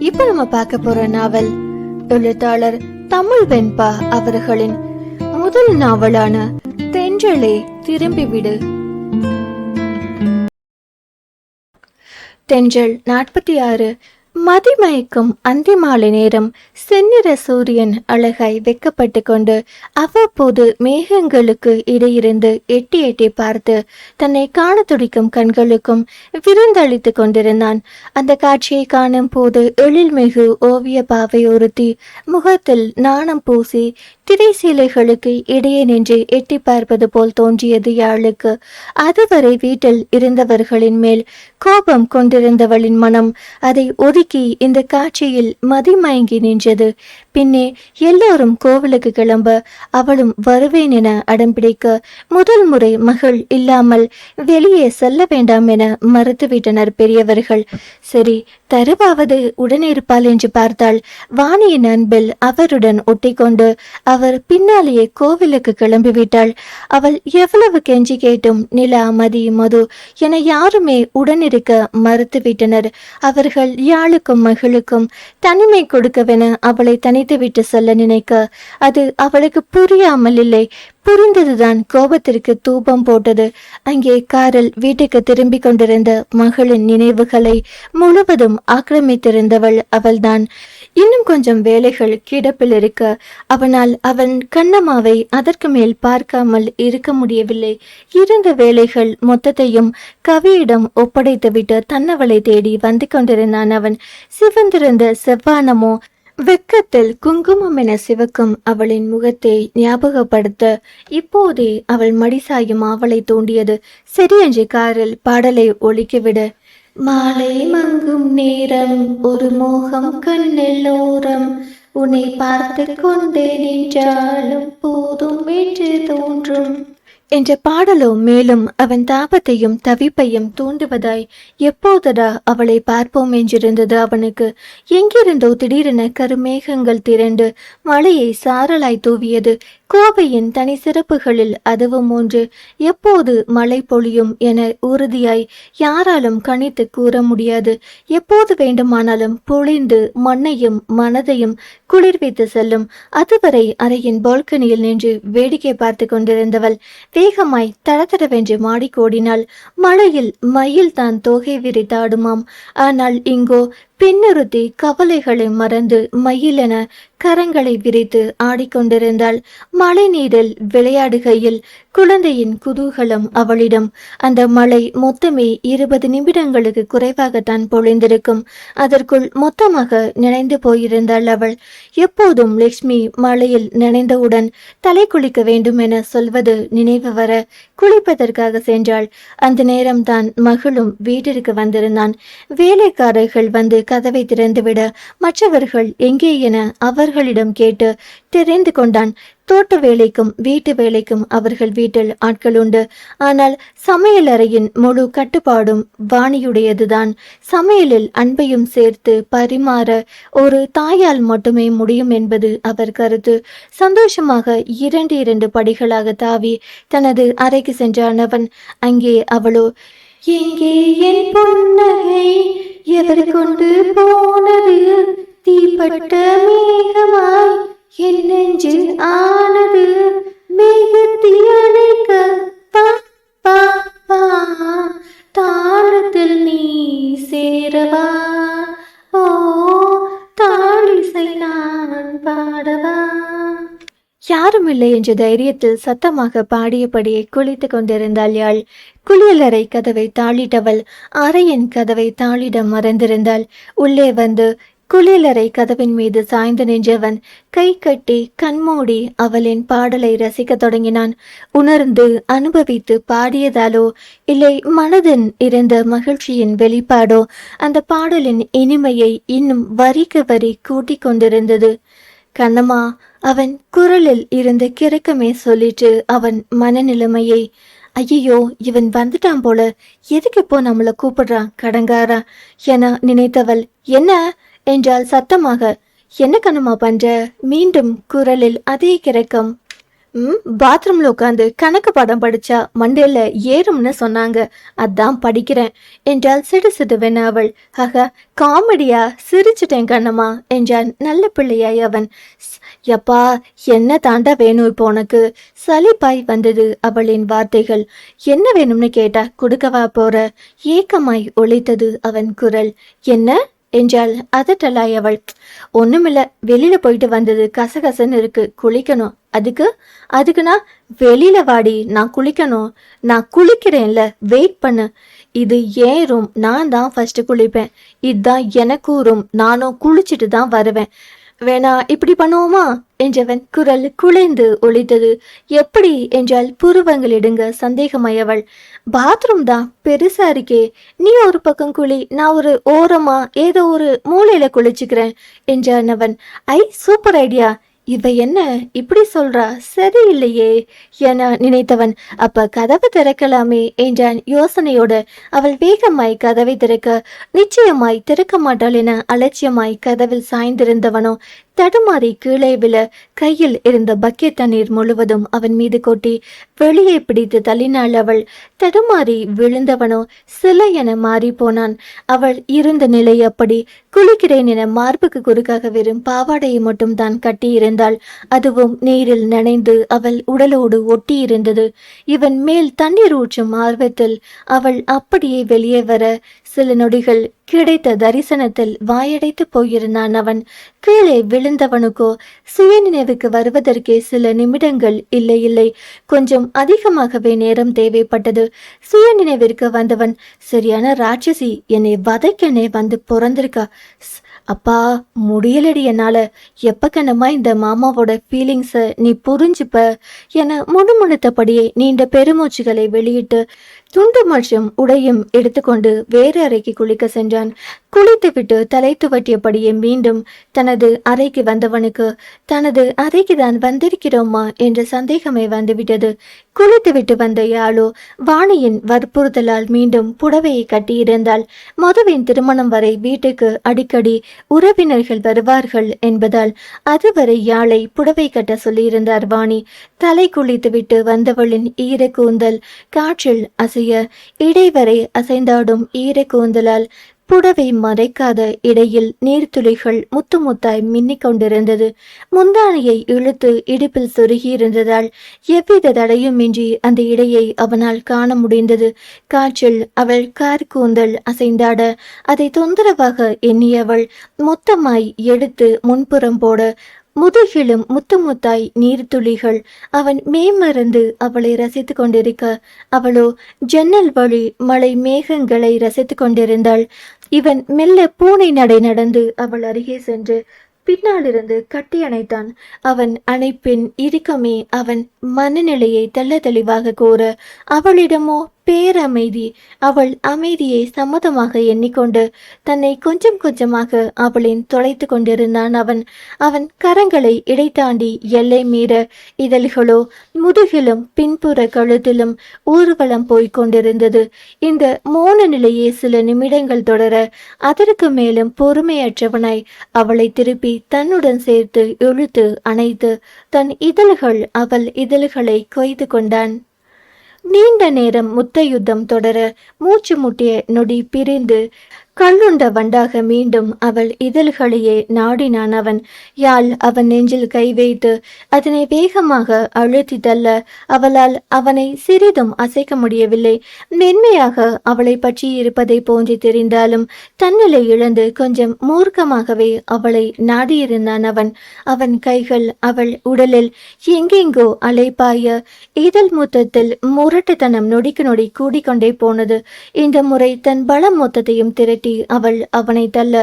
இப்ப நம்ம பார்க்க போற நாவல் எழுத்தாளர் தமிழ் வெண்பா அவர்களின் முதல் நாவலான தென்றலே திரும்பிவிடு. தென்றல் 46. மதிமயக்கும் அந்தி மாலை நேரம். செந்நிற சூரியன் அழகாய் வெக்கப்பட்டு கொண்டு அவ்வப்போது மேகங்களுக்கு இடையிருந்து எட்டி எட்டி பார்த்து தன்னை காண துடிக்கும் கண்களுக்கும் விருந்தளித்து கொண்டிருந்தான். அந்த காட்சியை காணும் போது எழில்மிகு ஓவிய பாவை ஒருத்தி முகத்தில் நாணம் பூசி திரைசீலைகளுக்கு இடையே நின்று எட்டி பார்ப்பது போல் தோன்றியது யாழுக்கு. அதுவரை வீட்டில் இருந்தவர்களின் மேல் கோபம் கொண்டிருந்தவளின் மனம் அதை ஒதுக்கி இந்த காட்சியில் மதிமயங்கி நின்றது. பின்னே எல்லோரும் கோவிலுக்கு கிளம்ப அவளும் வருவேன் என அடம்பிடிக்க முதல் முறை மகள் இல்லாமல் வெளியே செல்ல வேண்டாம் என மறுத்துவிட்டனர் பெரியவர்கள். சரி, தருவாவது உடனே இருப்பாள் என்று பார்த்தாள். வாணியின் அன்பில் அவருடன் ஒட்டிக்கொண்டு அவர் பின்னாலேயே கோவிலுக்கு கிளம்பிவிட்டாள். அவள் எவ்வளவு கெஞ்சி கேட்டும் நிலா, மதி, மது என யாருமே உடனிருக்க மறுத்துவிட்டனர். அவர்கள் யாழுக்கும் மகளுக்கும் தனிமை கொடுக்கவென அவளை தனித்துவிட்டு செல்ல நினைக்க அது அவளுக்கு புரியாமல் இல்லை, புரிந்ததுதான் கோபத்திற்கு தூபம் போட்டது. அங்கே காரில் வீட்டுக்கு திரும்பி கொண்டிருந்த மகளின் நினைவுகளை முழுவதும் ஆக்கிரமித்திருந்தவள் அவள்தான். இன்னும் கொஞ்சம் வேலைகள் கிடப்பில் இருக்க அவனால் அவன் கண்ணம்மாவை அதற்கு மேல் பார்க்காமல் இருக்க முடியவில்லை. இருந்த வேலைகள் மொத்தத்தையும் கவியிடம் ஒப்படைத்துவிட்டு தன்னவளை தேடி வந்து கொண்டிருந்தான் அவன். சிவந்திருந்த செவ்வானமோ வெக்கத்தில் குங்குமம் என சிவக்கும் அவளின் முகத்தை ஞாபகப்படுத்த இப்போதே அவள் மடிசாயும் அவளை தூண்டியது. சரி என்று காரில் பாடலை ஒலிக்கிவிட, மாலை மங்கும் நேரம் ஒரு மோகம் கண்ணெல்லோரம் உன்னை பார்த்து கொண்டே நின்றாலும் போதும் என்று தோன்றும் என்ற பாடலோ மேலும் அவன் தாபத்தையும் தவிப்பையும் தூண்டுவதாய் எப்போதடா அவளை பார்ப்போம் என்றிருந்தது அவனுக்கு. எங்கிருந்தோ திடீரென கருமேகங்கள் திரண்டு மழையை சாரலாய் தூவியது. கோவையின் தனி சிறப்புகளில் அதுவும் ஒன்று. எப்போது மழை பொழியும் என உறுதியாய் யாராலும் கணித்து கூற முடியாது. எப்போது வேண்டுமானாலும் பொழிந்து மண்ணையும் மனதையும் குளிர்வித்து செல்லும். அதுவரை அறையின் பால்கனியில் நின்று வேடிக்கை பார்த்து கொண்டிருந்தவள் வேகமாய் தடதடவென்று மாடிக்கோடினாள். மழையில் மயில் தான் தோகை விரித்தாடுமாம். ஆனால் இங்கோ பின்னொருத்தி கவலைகளை மறந்து மயிலென கரங்களை விரித்து ஆடிக்கொண்டிருந்தாள். மழை நீரில் விளையாடுகையில் குழந்தையின் குதூகலம் அவளிடம். அந்த மழை மொத்தமே 20 நிமிடங்களுக்கு குறைவாகத்தான் பொழிந்திருக்கும். அதற்குள் மொத்தமாக நினைந்து போயிருந்தாள் அவள். எப்போதும் லட்சுமி மழையில் நினைந்தவுடன் தலை குளிக்க வேண்டும் என சொல்வது நினைவு வர குளிப்பதற்காக சென்றாள். அந்த நேரம்தான் மகளும் வீட்டிற்கு வந்திருந்தான். வேலைக்காரர்கள் வந்து கதவை திறந்துவிட மற்றவர்கள் எங்கே என அவர்களிடம் கேட்டு தெரிந்து கொண்டான். தோட்ட வேலைக்கும் வீட்டு வேலைக்கும் அவர்கள் வீட்டில் ஆட்கள் உண்டு. ஆனால் சமையல் அறையின் முழு கட்டுப்பாடும் வாணியுடையதுதான். சமையலில் அன்பையும் சேர்த்து பரிமாற ஒரு தாயால் மட்டுமே முடியும் என்பது அவர் கருத்து. சந்தோஷமாக 2 படிகளாக தாவி தனது அறைக்கு சென்றான் அவன். அங்கே அவளோ, எங்கே என் பொன்னகை எவர் கொண்டு போனது, தீப்பட்ட மேகமாய் என் நெஞ்சில் ஆனது, மேகத்தை அணைக்க பா பா பா தாளத்தில் நீ சேரவா, ஓ தாளிசை நான் பாடவா. யாரும் இல்லை என்ற தைரியத்தில் சத்தமாக பாடியபடியே குளித்து கொண்டிருந்தாள் யாழ். குளியலறை கதவை தாளிட்டவள் அறையின் கதவை தாளிட மறந்திருந்தாள். உள்ளே வந்து குளியலறை கதவின் மீது சாய்ந்து நின்றவன் கை கட்டி கண்மூடி அவளின் பாடலை ரசிக்க தொடங்கினான். உணர்ந்து அனுபவித்து பாடியதாலோ இல்லை மனதின் இருந்த மகிழ்ச்சியின் வெளிப்பாடோ அந்த பாடலின் இனிமையை இன்னும் வரிக்கு வரி கூட்டிக் கொண்டிருந்தது. கண்ணம்மா, அவன் குரலில் இருந்த கிறக்கமே சொல்லிட்டு அவன் மனநிலைமையை, ஐயோ இவன் வந்துட்டான் போல, எதுக்கு இப்போ நம்மளை கூப்பிடுறான் கடங்காரா என நினைத்தவள், என்ன என்றால் சத்தமாக. என்ன கண்ணம்மா பண்ற? மீண்டும் குரலில் அதே கிறக்கம். பாத்ரூம்ல உட்காந்து கணக்கு பாடம் படிச்சா மண்டையில ஏறும்னு சொன்னாங்க, அதான் படிக்கிறேன் என்றாள் சிடுசிடுவென அவள். ஆகா, காமெடியா, சிரிச்சிட்டேன் கண்ணம்மா என்றான் நல்ல பிள்ளையாய் அவன். யப்பா, என்ன தாண்டா வேணும் இப்போ உனக்கு? சலிப்பாய் வந்தது அவளின் வார்த்தைகள். என்ன வேணும்னு கேட்டா கொடுக்கவா போற? ஏக்கமாய் ஒலித்தது அவன் குரல். என்ன என்றாள் அதட்டலாய் அவள். ஒண்ணுமில்ல, வெளியில போயிட்டு வந்தது கசகசன்னு இருக்கு, குளிக்கணும். அதுக்குன்னா வெளியில வாடி, நான் குளிக்கணும். நான் குளிக்கிறேன்ல, வெயிட் பண்ணு. இது ஏன் ரூம், நான் தான் ஃபர்ஸ்ட் குளிப்பேன். இதுதான் எனக்கும் ரூம், நானும் குளிச்சுட்டு தான் வருவேன். வேணா இப்படி பண்ணுவோமா என்றவன் குரல் குலைந்து ஒலித்தது. எப்படி என்றால் புருவங்களிடுங்க சந்தேகமாயவள். பாத்ரூம் தான் பெருசா இருக்கே, நீ ஒரு பக்கம் குளி, நான் ஒரு ஓரமா ஏதோ ஒரு மூலையில குளிச்சுக்கிறேன் என்றான் அவன். ஐ, சூப்பர் ஐடியா. இவ என்ன இப்படி சொல்றா, சரியில்லையே என நினைத்தவன். அப்ப கதவு திறக்கலாமே என்றான் யோசனையோட. அவள் வேகமாய் கதவை திறக்க, நிச்சயமாய் திறக்க மாட்டாள் என அலட்சியமாய் கதவில் சாய்ந்திருந்தவனோ தடுமாறி கீழே விழ கையில் இருந்த பக்கெட் தண்ணீர் முழுவதும் அவன் மீது கொட்டி வெளியே பிடித்து தள்ளினாள் அவள். தடுமாறி விழுந்தவனோ சிலை என மாறி போனான். அவள் இருந்த நிலை அப்படி. குளிக்கிறேன் என மார்புக்கு குறுக்காக வெறும் பாவாடையை மட்டும் தான் கட்டியிருந்தாள். அதுவும் நீரில் நனைந்து அவள் உடலோடு ஒட்டி இருந்தது. இவன் மேல் தண்ணீர் ஊற்றும் ஆர்வத்தில் அவள் அப்படியே வெளியே வர சில நொடிகள் கிடைத்த தரிசனத்தில் வாயடைத்து போயிருந்தான் அவன். கீழே விழுந்தவனுக்கோ சுயநினைவுக்கு வருவதற்கே சில நிமிடங்கள் இல்லை, கொஞ்சம் அதிகமாகவே நேரம் தேவைப்பட்டது. சுயநினைவிற்கு வந்தவன், சரியான ராட்சசி, என்னை வதைக்கனே வந்து பிறந்திருக்கா. அப்பா, முடியலடி என்னால. எப்ப கண்ணமா இந்த மாமாவோட ஃபீலிங்ஸை நீ புரிஞ்சுப்ப என முணுமுணுத்தபடியே நீண்ட பெருமூச்சுகளை வெளியிட்டு துண்டு மற்றும் உடையும் எடுத்துக்கொண்டு வேறு அறைக்கு குளிக்க சென்றான். குளித்துவிட்டு தலை துவட்டியபடியே மீண்டும் தனது அறைக்கு வந்தவனுக்கு தனது அறைக்கு தான் வந்திருக்கிறோமா என்ற சந்தேகமே வந்துவிட்டது. குளித்துவிட்டு வந்த யாழோ வாணியின் வற்புறுத்தலால் மீண்டும் புடவையை கட்டியிருந்தாள். மதுவின் திருமணம் வரை வீட்டுக்கு அடிக்கடி உறவினர்கள் வருவார்கள் என்பதால் அதுவரை யாழை புடவை கட்ட சொல்லியிருந்தார் வாணி. தலை குளித்துவிட்டு வந்தவளின் ஈர கூந்தல் காற்றில் அசைய இடைவரை அசைந்தாடும் ஈர கூந்தலால் புடவை மறைக்காத இடையில் நீர்த்துளிகள் முத்து முத்தாய் மின்னிக் கொண்டிருந்தது. முந்தானையை இழுத்து இடுப்பில் சொருகியிருந்ததால் எவ்வித தடையுமின்றி அந்த இடையை அவனால் காண முடிந்தது. காற்றில் அவள் கார்கூந்தல் அசைந்தாட அதை தொந்தரவாக எண்ணியவள் மொத்தமாய் எடுத்து முன்புறம் போட முதுகிலும் முத்து முத்தாய் நீர்த்துளிகள் அவன் மேமறந்து அவளை ரசித்து கொண்டிருக்க அவளோ ஜன்னல் வழி மலை மேகங்களை ரசித்து கொண்டிருந்தாள். இவன் மெல்ல பூனை நடை நடந்து அவள் அருகே சென்று பின்னாலிருந்து கட்டி அணைத்தான். அவன் அணைப்பின் இறுக்கமே அவன் மனநிலையை தெள்ள தெளிவாக கூற அவளிடமோ பேரமைதி. அவள் அமைதியை சம்மதமாக எண்ணிக்கொண்டு தன்னை கொஞ்சம் கொஞ்சமாக அவளின் தொலைத்து கொண்டிருந்தான் அவன். அவன் கரங்களை இடை தாண்டி எல்லை மீற இதழ்களோ முதுகிலும் பின்புற கழுத்திலும் ஊர்வலம் போய்க் கொண்டிருந்தது. இந்த மோன நிலையே சில நிமிடங்கள் தொடர அதற்கு மேலும் பொறுமையற்றவனாய் அவளை திருப்பி தன்னுடன் சேர்த்து இழுத்து அணைத்து தன் இதழ்கள் அவள் இதழ்களை கொய்து கொண்டான். நீண்ட நேரம் முத்த யுத்தம் தொடர மூச்சு முட்டிய நொடி பிரிந்து கல்லுண்ட வண்டாக மீண்டும் அவள் இதழ்களையே நாடினான் அவன். யாழ் அவன் நெஞ்சில் கை வைத்து அதனை வேகமாக அழுத்தி தள்ள அவளால் அவனை சிறிதும் அசைக்க முடியவில்லை. மென்மையாக அவளை பற்றி இருப்பதை போன்று தெரிந்தாலும் தன்னிலை இழந்து கொஞ்சம் மூர்க்கமாகவே அவளை நாடியிருந்தான் அவன். அவன் கைகள் அவள் உடலில் எங்கெங்கோ அலைப்பாய இதழ் முத்தத்தில் முரட்டுத்தனம் நொடிக்கு நொடி கூடிக்கொண்டே போனது. இந்த முறை தன் பலம் மொத்தத்தையும் திரட்டி அவள் அவனை தள்ள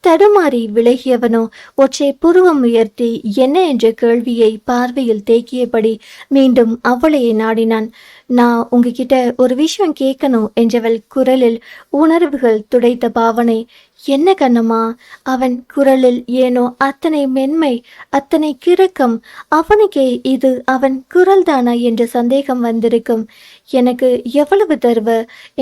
தடுமாறி விலகியவனோ ஒற்றை புருவம் உயர்த்தி என்ன என்ற கேள்வியை பார்வையில் தேக்கியபடி மீண்டும் அவளையே நாடினான். நான் உங்ககிட்ட ஒரு விஷயம் கேட்கணும் என்றவள் குரலில் உணர்வுகள் துடைத்த பாவனை. என்ன கண்ணம்மா? அவன் குரலில் ஏனோ அத்தனை மென்மை, அத்தனை கிறுக்கம். அவனுக்கே இது அவன் குரல்தானா என்ற சந்தேகம் வந்திருக்கும். எனக்கு எவ்வளவு தருவ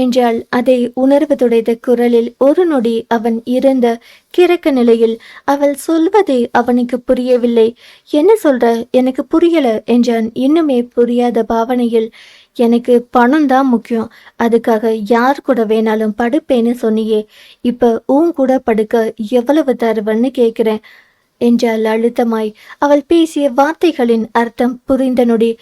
என்றால் அதை உணர்வு துடைத்த குரலில் ஒரு நொடி அவன் இருந்த கிறக்க நிலையில் அவள் சொல்வதே அவனுக்கு புரியவில்லை. என்ன சொல்ற? எனக்கு புரியல என்றான் இன்னுமே புரியாத பாவனையில். எனக்கு பணம் தான் முக்கியம். அதுக்காக யார் கூட வேணாலும் படுப்பேன்னு சொன்னியே. இப்ப உன் கூட படுக்க எவ்வளவு தருவன்னு கேட்கிறேன் என்றாள் அழுத்தமாய். அவள் பேசிய வார்த்தைகளின் அர்த்தம் புரிந்த நொடி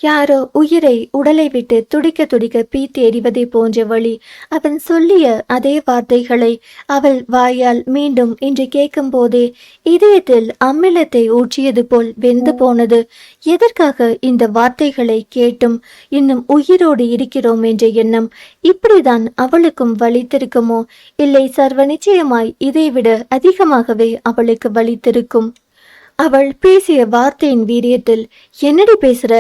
யாரோ உயிரை உடலை விட்டு துடிக்க துடிக்க பீத்து எறிவதை போன்ற வழி. அவன் சொல்லிய அதே வார்த்தைகளை அவள் வாயால் மீண்டும் இன்று கேட்கும் போதே இதயத்தில் அமிலத்தை ஊற்றியது போல் வெந்து போனது. எதற்காக இந்த வார்த்தைகளை கேட்டும் இன்னும் உயிரோடு இருக்கிறோம் என்ற எண்ணம் இப்படிதான் அவளுக்கும் வலித்திருக்குமோ? இல்லை, சர்வ நிச்சயமாய் இதைவிட அதிகமாகவே அவளுக்கு வலித்திருக்கும். அவள் பேசிய வார்த்தையின் வீரியத்தில் என்னடி பேசுற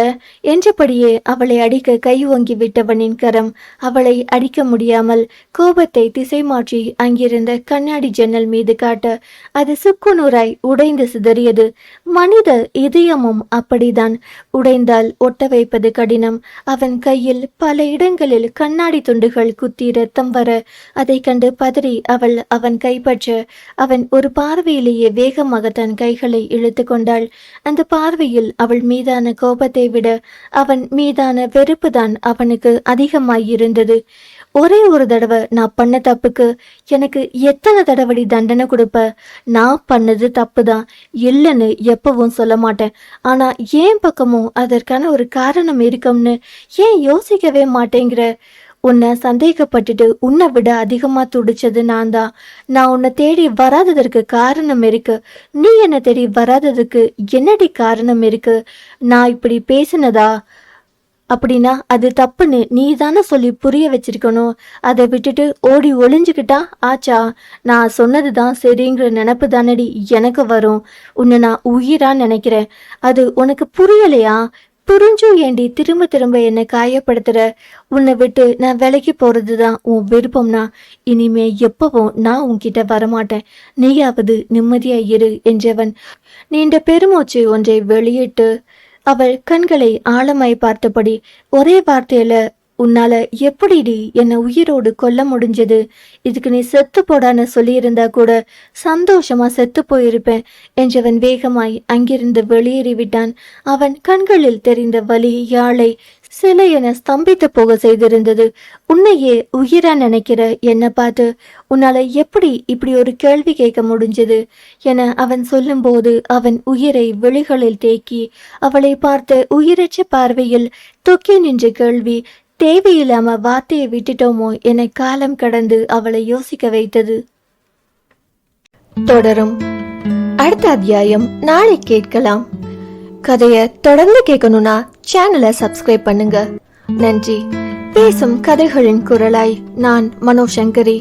என்றபடியே அவளை அடிக்க கை ஓங்கி விட்டவனின் கரம் அவளை அடிக்க முடியாமல் கோபத்தை திசை மாற்றி அங்கிருந்த கண்ணாடி ஜன்னல் மீது காட்ட அது சுக்குநூறாய் உடைந்து சிதறியது. மனித இதயமும் அப்படிதான். உடைந்தால் ஒட்ட வைப்பது கடினம். அவன் கையில் பல இடங்களில் கண்ணாடி துண்டுகள் குத்தி ரத்தம் வர அதை கண்டு பதறி அவள் அவன் கைப்பற்ற அவன் ஒரு பார்வையிலேயே வேகமாக தன் கைகளை இழுத்து கொண்டாள். அந்த பார்வையில் அவள் மீதான கோபத்தை விட அவன் மீதான வெறுப்புதான் அவனுக்கு அதிகமாயிருந்தது. ஒரே ஒரு தடவை நான் பண்ண தப்புக்கு எனக்கு எத்தனை தடவடி தண்டனை கொடுப்ப? நான் பண்ணது தப்பு தான், இல்லைன்னு எப்பவும் சொல்ல மாட்டேன். ஆனா ஏன் பக்கமும் அதற்கான ஒரு காரணம் இருக்கும்னு ஏன் யோசிக்கவே மாட்டேங்கிற? உன்னை சந்தேகப்பட்டுட்டு உன்னை விட அதிகமா துடிச்சது நான் தான். நான் உன்னை தேடி வராததற்கு காரணம் இருக்கு. நீ என்னை தேடி வராததுக்கு என்னடி காரணம் இருக்கு? நான் இப்படி பேசினதா அப்படின்னா அது தப்புன்னு நீ தானே சொல்லி புரிய வச்சிருக்கணும். அதை விட்டுட்டு ஓடி ஒளிஞ்சுக்கிட்டா ஆச்சா? நான் சொன்னதுதான் சரிங்கிற நினப்பு தானடி எனக்கு வரும். உன்னை நான் உயிரா நினைக்கிறேன். அது உனக்கு புரியலையா? புரிஞ்சும் ஏண்டி திரும்ப திரும்ப என்னை காயப்படுத்துற? உன்னை விட்டு நான் விலைக்கு போறதுதான் உன் விருப்பம்னா இனிமே எப்பவும் நான் உன்கிட்ட வரமாட்டேன். நீயாவது நிம்மதியா இரு என்றவன் நீண்ட பெருமூச்சு ஒன்றை வெளியிட்டு அவள் கண்களை ஆழமாய் பார்த்தபடி ஒரே வார்த்தையில உன்னால எப்படிடி என்னை உயிரோடு கொல்ல முடிஞ்சது? இதுக்கு நீ செத்து போடான்னு சொல்லியிருந்தா கூட சந்தோஷமா செத்து போயிருப்பேன் என்றவன் வேகமாய் அங்கிருந்து வெளியேறிவிட்டான். அவன் கண்களில் தெரிந்த வலி யாழை சில என ஸ்தம்பித்து போக செய்திருந்தது. உன்னையே உயிரா நினைக்கிற என்னை பார்த்து உன்னால எப்படி இப்படி ஒரு கேள்வி கேட்க முடிஞ்சது என அவன் சொல்லும்போது அவன் உயிரை விழிகளில் தேக்கி அவளை பார்த்த உயிரற்ற பார்வையில் தொக்கி நின்ற கேள்வி தேவையில்லாம வார்த்தையை விட்டுட்டோமோ என காலம் கடந்து அவளை யோசிக்க வைத்தது. தொடரும். அடுத்த அத்தியாயம் நாளை கேட்கலாம். கதையை தொடர்ந்து கேட்கணும்னா சேனலை சப்ஸ்கிரைப் பண்ணுங்க. நன்றி. பேசும் கதைகளின் குரலாய் நான் மனோசங்கரி.